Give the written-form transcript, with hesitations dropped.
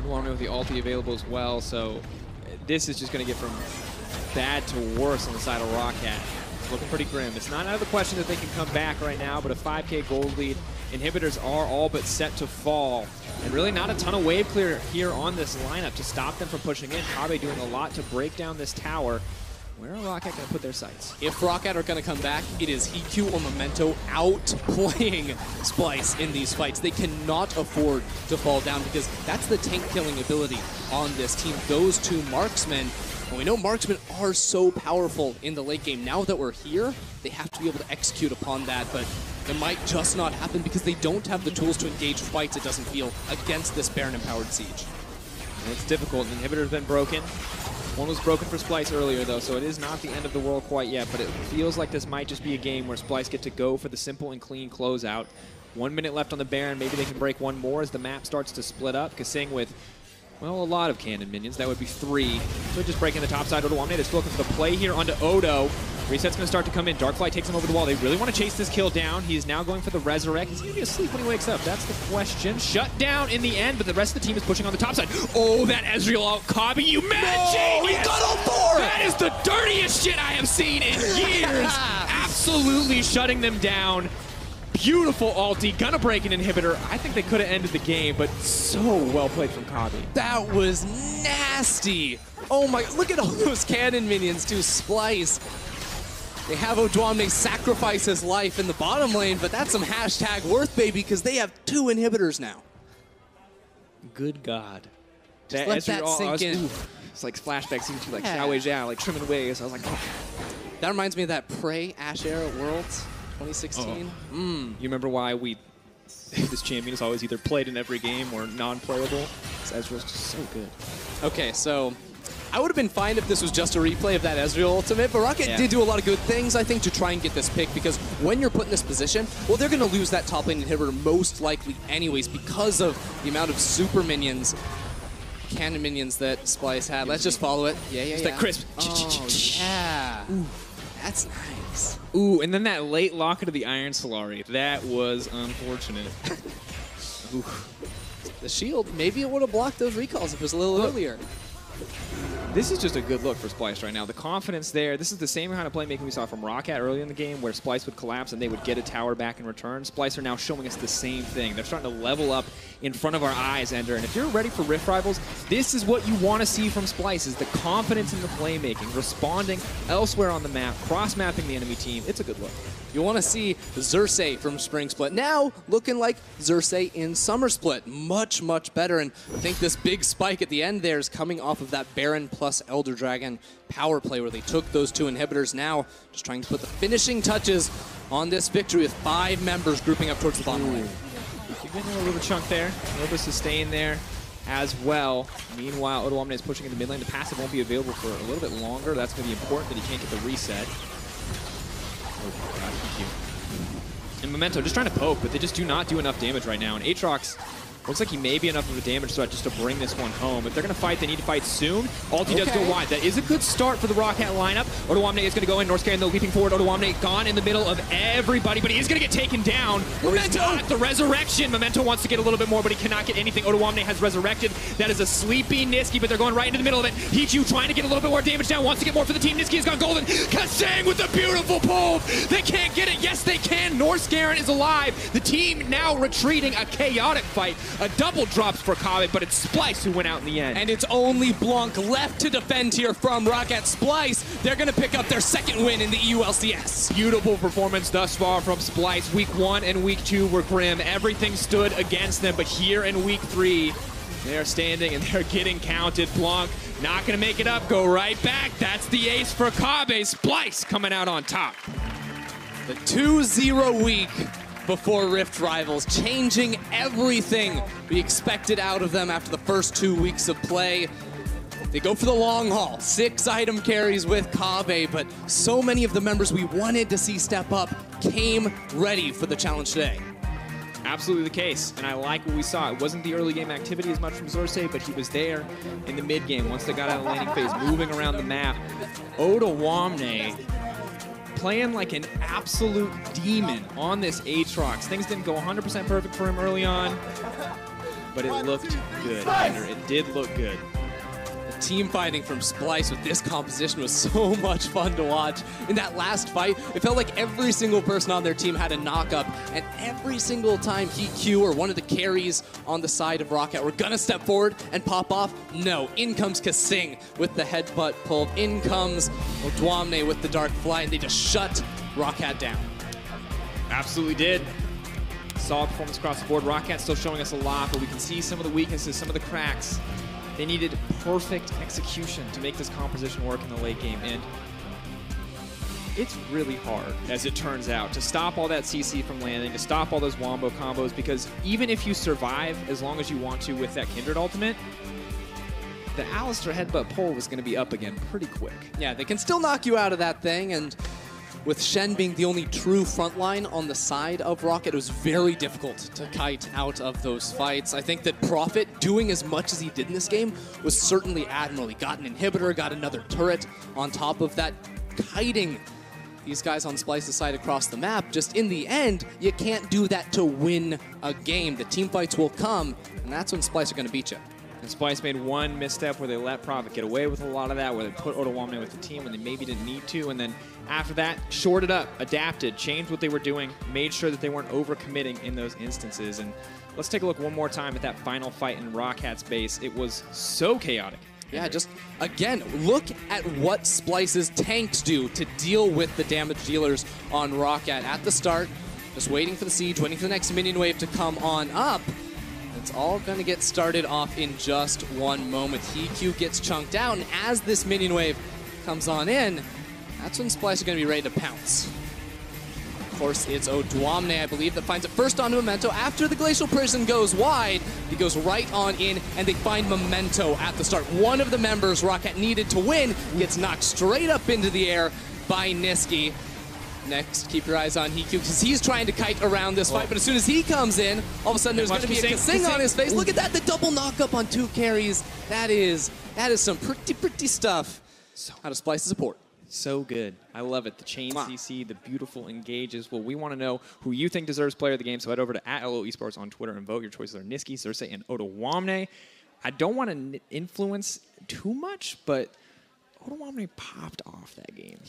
Odoamne with the ulti available as well, so this is just going to get from bad to worse on the side of Roccat. It's looking pretty grim. It's not out of the question that they can come back right now, but a 5K gold lead. Inhibitors are all but set to fall. And really not a ton of wave clear here on this lineup to stop them from pushing in. Kobbe doing a lot to break down this tower. Where are Roccat going to put their sights? If Roccat are going to come back, it is EQ or Memento outplaying Splyce in these fights. They cannot afford to fall down because that's the tank killing ability on this team. Those two marksmen, and we know marksmen are so powerful in the late game. Now that we're here, they have to be able to execute upon that, but it might just not happen because they don't have the tools to engage fights, it doesn't feel, against this Baron-empowered Siege. And it's difficult. The inhibitor's been broken. One was broken for Splyce earlier, though, so it is not the end of the world quite yet, but it feels like this might just be a game where Splyce get to go for the simple and clean closeout. 1 minute left on the Baron. Maybe they can break one more as the map starts to split up. Kasing with, well, a lot of cannon minions. That would be 3. So just breaking the top side. Odoamne, they're still looking for the play here onto Odo. Reset's going to start to come in. Darkfly takes him over the wall. They really want to chase this kill down. He is now going for the Resurrect. Is he going to be asleep when he wakes up? That's the question. Shut down in the end, but the rest of the team is pushing on the top side. Oh, that Ezreal out. Kobbe, you mad genius! He got all 4! That is the dirtiest shit I have seen in years! Absolutely shutting them down. Beautiful ulti. Gonna break an inhibitor. I think they could have ended the game, but so well played from Kobbe. That was nasty. Oh my, look at all those cannon minions to Splyce. They have Odoamne sacrifice his life in the bottom lane, but that's some hashtag worth, baby, because they have 2 inhibitors now. Good God. Just let that sink in. It's like flashbacks into like Xiao Wei Zhao, like trimming waves. I was like, oh. That reminds me of that Prey Ashe era Worlds 2016. Oh. You remember why this champion is always either played in every game or non-playable? Ezreal's just so good. Okay, so I would have been fine if this was just a replay of that Ezreal ultimate, but Roccat did do a lot of good things, I think, to try and get this pick, because when you're put in this position, well, they're going to lose that top lane inhibitor most likely anyways because of the amount of super minions, cannon minions that Splyce had. Let's just follow it. Yeah. Just that crisp. Oh, yeah. Ooh, that's nice. Ooh, and then that late locket of the Iron Solari. That was unfortunate. Ooh. The shield, maybe it would have blocked those recalls if it was a little earlier. This is just a good look for Splyce right now. The confidence there. This is the same kind of playmaking we saw from Roccat early in the game where Splyce would collapse and they would get a tower back in return. Splyce are now showing us the same thing. They're starting to level up in front of our eyes, Ender. And if you're ready for Rift Rivals, this is what you want to see from Splyce, is the confidence in the playmaking, responding elsewhere on the map, cross-mapping the enemy team. It's a good look. You want to see Xerxes from Spring Split. Now looking like Xerxes in Summer Split. Much, much better. And I think this big spike at the end there is coming off of that Baron plus Elder Dragon power play where they took those 2 inhibitors. Now just trying to put the finishing touches on this victory with 5 members grouping up towards the bottom lane. You're getting a little chunk there. A little bit of sustain there as well. Meanwhile, Odoamne is pushing into mid lane. The passive won't be available for a little bit longer. That's going to be important that he can't get the reset. Oh, God, thank you. And Memento just trying to poke, but they just do not do enough damage right now. And Aatrox looks like he may be enough of a damage threat just to bring this one home. If they're going to fight, they need to fight soon. Ulti does go wide. That is a good start for the Roccat lineup. Odoamne is going to go in. North Scaring, though, leaping forward. Odoamne gone in the middle of everybody, but he is going to get taken down. Memento! The resurrection. Memento wants to get a little bit more, but he cannot get anything. Odoamne has resurrected. That is a sleepy Niski, but they're going right into the middle of it. Hichu trying to get a little bit more damage down. Wants to get more for the team. Niski has gone golden. Kasang with a beautiful pull. They can't get it. Yes, they can. North Scaring is alive. The team now retreating. A chaotic fight. A double drop for Kobbe, but it's Splyce who went out in the end. And it's only Blanc left to defend here from Roccat. Splyce, they're going to pick up their 2nd win in the EU LCS. Beautiful performance thus far from Splyce. Week 1 and Week 2 were grim. Everything stood against them, but here in Week 3, they're standing and they're getting counted. Blanc not going to make it up. Go right back. That's the ace for Kobbe. Splyce coming out on top. The 2-0 week before Rift Rivals, changing everything we expected out of them after the first 2 weeks of play. They go for the long haul, 6 item carries with Kobbe, but so many of the members we wanted to see step up came ready for the challenge today. Absolutely the case, and I like what we saw. It wasn't the early game activity as much from Xerxes, but he was there in the mid game once they got out of the laning phase, moving around the map. Odoamne playing like an absolute demon on this Aatrox. Things didn't go 100% perfect for him early on. but it looked good, Andrew. It did look good. The team fighting from Splice with this composition was so much fun to watch. In that last fight, it felt like every single person on their team had a knock-up, and every single time Q or one of the carries on the side of Roccat were gonna step forward and pop off, no. In comes Kasing with the headbutt pulled. In comes Odwamne with the dark flight, and they just shut Roccat down. Absolutely did. Solid performance across the board. Roccat still showing us a lot, but we can see some of the weaknesses, some of the cracks. They needed perfect execution to make this composition work in the late game, and it's really hard, as it turns out, to stop all that CC from landing, to stop all those wombo combos, because even if you survive as long as you want to with that Kindred ultimate, the Alistair headbutt pull is going to be up again pretty quick. Yeah, they can still knock you out of that thing, and with Shen being the only true frontline on the side of Roccat, it was very difficult to kite out of those fights. I think that Prophet, doing as much as he did in this game, was certainly admirable. He got an inhibitor, got another turret on top of that, kiting these guys on Splice's side across the map. Just in the end, you can't do that to win a game. The team fights will come, and that's when Splice are going to beat you. And Splice made one misstep where they let Prophet get away with a lot of that, where they put Odwamne with the team when they maybe didn't need to, and then after that, shorted up, adapted, changed what they were doing, made sure that they weren't overcommitting in those instances. And let's take a look one more time at that final fight in Rockat's base. It was so chaotic. Yeah, just, again, look at what Splice's tanks do to deal with the damage dealers on Roccat. At the start, just waiting for the siege, waiting for the next minion wave to come on up. It's all going to get started off in just one moment. EQ gets chunked out, and as this minion wave comes on in, that's when Splice are going to be ready to pounce. Of course, it's Odwamne, I believe, that finds it first onto Memento. After the Glacial Prison goes wide, he goes right on in, and they find Memento at the start. One of the members Roccat needed to win gets knocked straight up into the air by Niski. Next, keep your eyes on Hiku, because he's trying to kite around this fight, but as soon as he comes in, all of a sudden there's going to be a Kasing on his face. Look at that, the double knock-up on 2 carries. That is some pretty stuff out of Splice's support. So good. I love it. The chain CC, the beautiful engages. Well, we want to know who you think deserves player of the game, so head over to @LO Esports on Twitter and vote. Your choices are Niski, Cersei, and Odwamne. I don't want to influence too much, but Odwamne popped off that game.